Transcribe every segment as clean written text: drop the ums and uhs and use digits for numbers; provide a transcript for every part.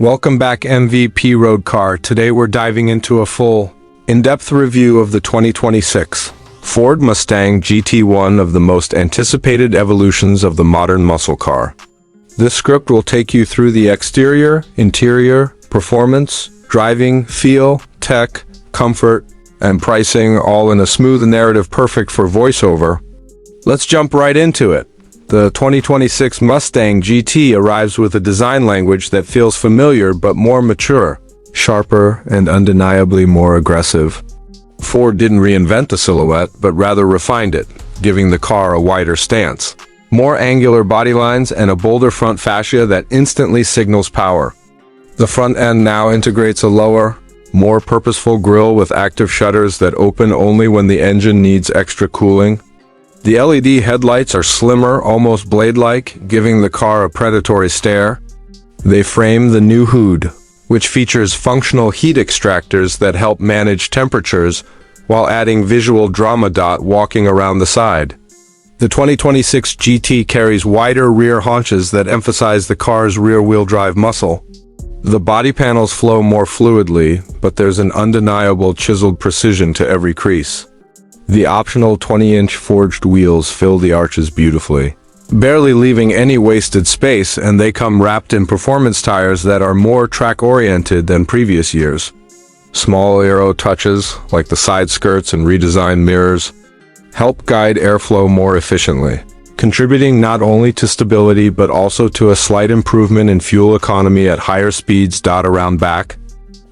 Welcome back, MVP Road Car. Today we're diving into a full, in-depth review of the 2026 Ford Mustang GT, one of the most anticipated evolutions of the modern muscle car. This script will take you through the exterior, interior, performance, driving, feel, tech, comfort, and pricing, all in a smooth narrative perfect for voiceover. Let's jump right into it. The 2026 Mustang GT arrives with a design language that feels familiar but more mature, sharper, and undeniably more aggressive. Ford didn't reinvent the silhouette, but rather refined it, giving the car a wider stance, more angular body lines, and a bolder front fascia that instantly signals power. The front end now integrates a lower, more purposeful grille with active shutters that open only when the engine needs extra cooling. The LED headlights are slimmer, almost blade-like, giving the car a predatory stare. They frame the new hood, which features functional heat extractors that help manage temperatures while adding visual drama. Walking around the side. The 2026 GT carries wider rear haunches that emphasize the car's rear-wheel drive muscle. The body panels flow more fluidly, but there's an undeniable chiseled precision to every crease. The optional 20-inch forged wheels fill the arches beautifully, barely leaving any wasted space, and they come wrapped in performance tires that are more track-oriented than previous years. Small aero touches, like the side skirts and redesigned mirrors, help guide airflow more efficiently, contributing not only to stability but also to a slight improvement in fuel economy at higher speeds. Around back,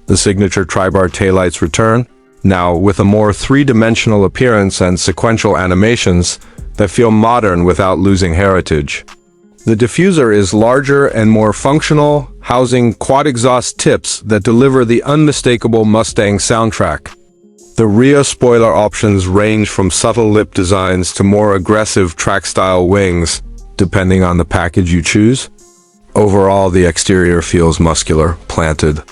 the signature tri-bar taillights return, now with a more three-dimensional appearance and sequential animations that feel modern without losing heritage. The diffuser is larger and more functional, housing quad exhaust tips that deliver the unmistakable Mustang soundtrack. The rear spoiler options range from subtle lip designs to more aggressive track-style wings, depending on the package you choose. Overall, the exterior feels muscular, planted,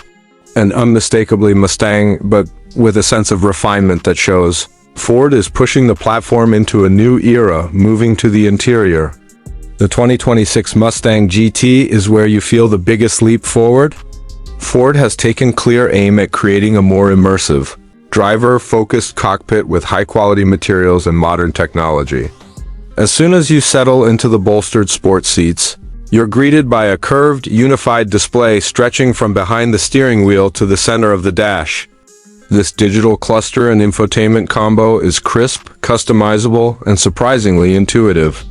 and unmistakably Mustang, but with a sense of refinement that shows. Ford is pushing the platform into a new era, moving to the interior. The 2026 Mustang GT is where you feel the biggest leap forward. Ford has taken clear aim at creating a more immersive, driver-focused cockpit with high-quality materials and modern technology. As soon as you settle into the bolstered sports seats, you're greeted by a curved, unified display stretching from behind the steering wheel to the center of the dash. This digital cluster and infotainment combo is crisp, customizable, and surprisingly intuitive.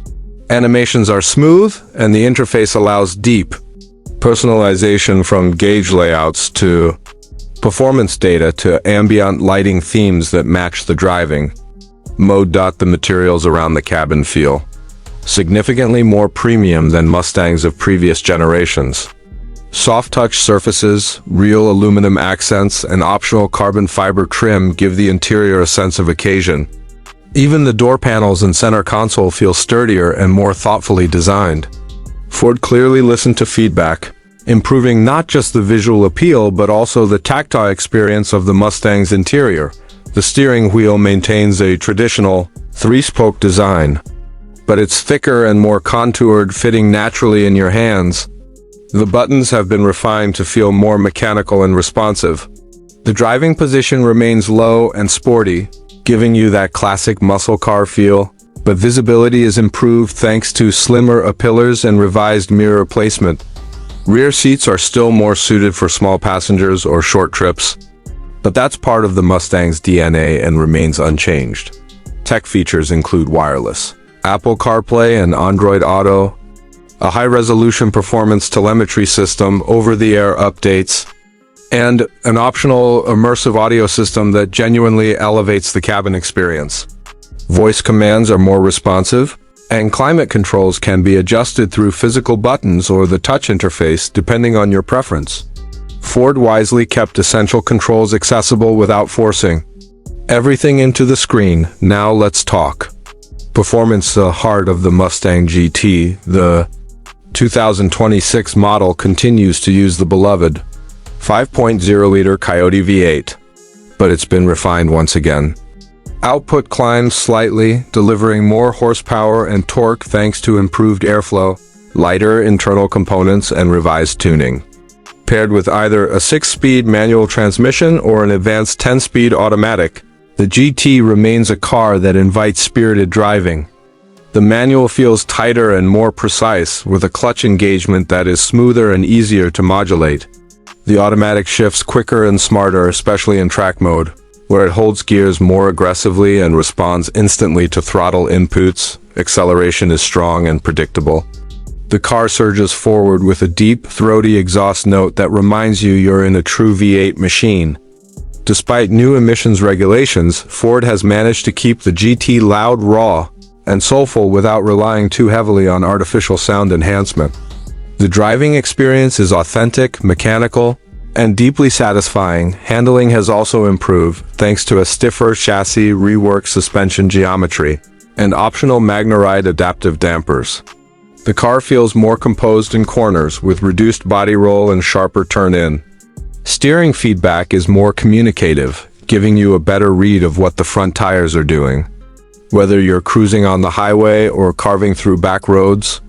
Animations are smooth, and the interface allows deep personalization, from gauge layouts to performance data to ambient lighting themes that match the driving mode. The materials around the cabin feel significantly more premium than Mustangs of previous generations. Soft-touch surfaces, real aluminum accents, and optional carbon fiber trim give the interior a sense of occasion. Even the door panels and center console feel sturdier and more thoughtfully designed. Ford clearly listened to feedback, improving not just the visual appeal but also the tactile experience of the Mustang's interior. The steering wheel maintains a traditional three-spoke design, but it's thicker and more contoured, fitting naturally in your hands. The buttons have been refined to feel more mechanical and responsive. The driving position remains low and sporty, giving you that classic muscle car feel, but visibility is improved thanks to slimmer pillars and revised mirror placement. Rear seats are still more suited for small passengers or short trips, but that's part of the Mustang's DNA and remains unchanged. Tech features include wireless Apple CarPlay and Android Auto, a high-resolution performance telemetry system, over-the-air updates, and an optional immersive audio system that genuinely elevates the cabin experience. Voice commands are more responsive, and climate controls can be adjusted through physical buttons or the touch interface depending on your preference. Ford wisely kept essential controls accessible without forcing everything into the screen. Now let's talk performance. The heart of the Mustang GT, the 2026 model, continues to use the beloved 5.0-liter Coyote V8, but it's been refined once again. Output climbs slightly, delivering more horsepower and torque thanks to improved airflow, lighter internal components, and revised tuning. Paired with either a 6-speed manual transmission or an advanced 10-speed automatic, the GT remains a car that invites spirited driving. The manual feels tighter and more precise, with a clutch engagement that is smoother and easier to modulate. The automatic shifts quicker and smarter, especially in track mode, where it holds gears more aggressively and responds instantly to throttle inputs. Acceleration is strong and predictable. The car surges forward with a deep, throaty exhaust note that reminds you you're in a true V8 machine. Despite new emissions regulations, Ford has managed to keep the GT loud, raw, and soulful without relying too heavily on artificial sound enhancement. The driving experience is authentic, mechanical, and deeply satisfying. Handling has also improved thanks to a stiffer chassis, reworked suspension geometry, and optional MagneRide adaptive dampers. The car feels more composed in corners, with reduced body roll and sharper turn-in. Steering feedback is more communicative, giving you a better read of what the front tires are doing. Whether you're cruising on the highway or carving through back roads,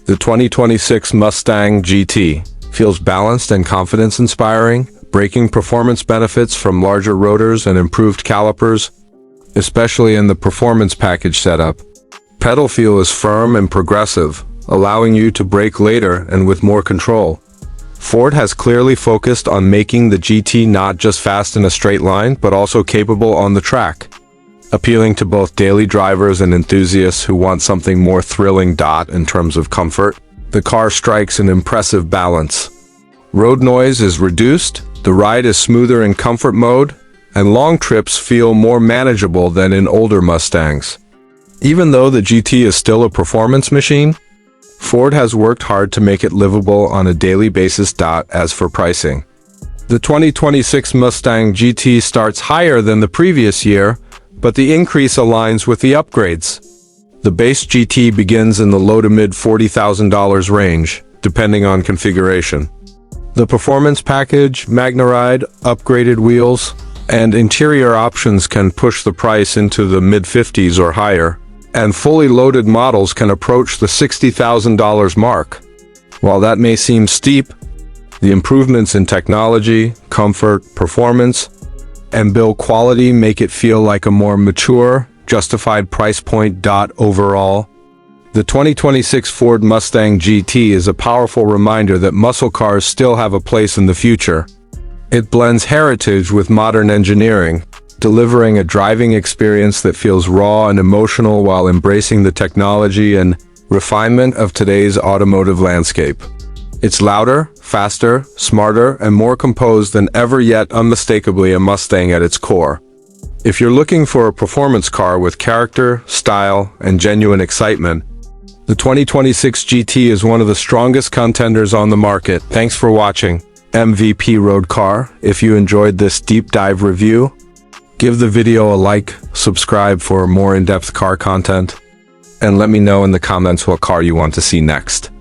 the 2026 Mustang GT feels balanced and confidence-inspiring. Braking performance benefits from larger rotors and improved calipers, especially in the performance package setup. Pedal feel is firm and progressive, allowing you to brake later and with more control. Ford has clearly focused on making the GT not just fast in a straight line, but also capable on the track, appealing to both daily drivers and enthusiasts who want something more thrilling. In terms of comfort, the car strikes an impressive balance. Road noise is reduced, the ride is smoother in comfort mode, and long trips feel more manageable than in older Mustangs. Even though the GT is still a performance machine, Ford has worked hard to make it livable on a daily basis. As for pricing, the 2026 Mustang GT starts higher than the previous year, but the increase aligns with the upgrades. The base GT begins in the low to mid $40,000 range, depending on configuration. The performance package, MagneRide, upgraded wheels, and interior options can push the price into the mid-50s or higher, and fully loaded models can approach the $60,000 mark. While that may seem steep, the improvements in technology, comfort, performance, and build quality make it feel like a more mature, justified price point. Overall, the 2026 Ford Mustang GT is a powerful reminder that muscle cars still have a place in the future. It blends heritage with modern engineering, delivering a driving experience that feels raw and emotional while embracing the technology and refinement of today's automotive landscape. It's louder, faster, smarter, and more composed than ever, yet unmistakably a Mustang at its core. If you're looking for a performance car with character, style, and genuine excitement, the 2026 GT is one of the strongest contenders on the market. Thanks for watching MVP Road Car. If you enjoyed this deep dive review, give the video a like, subscribe for more in-depth car content, and let me know in the comments what car you want to see next.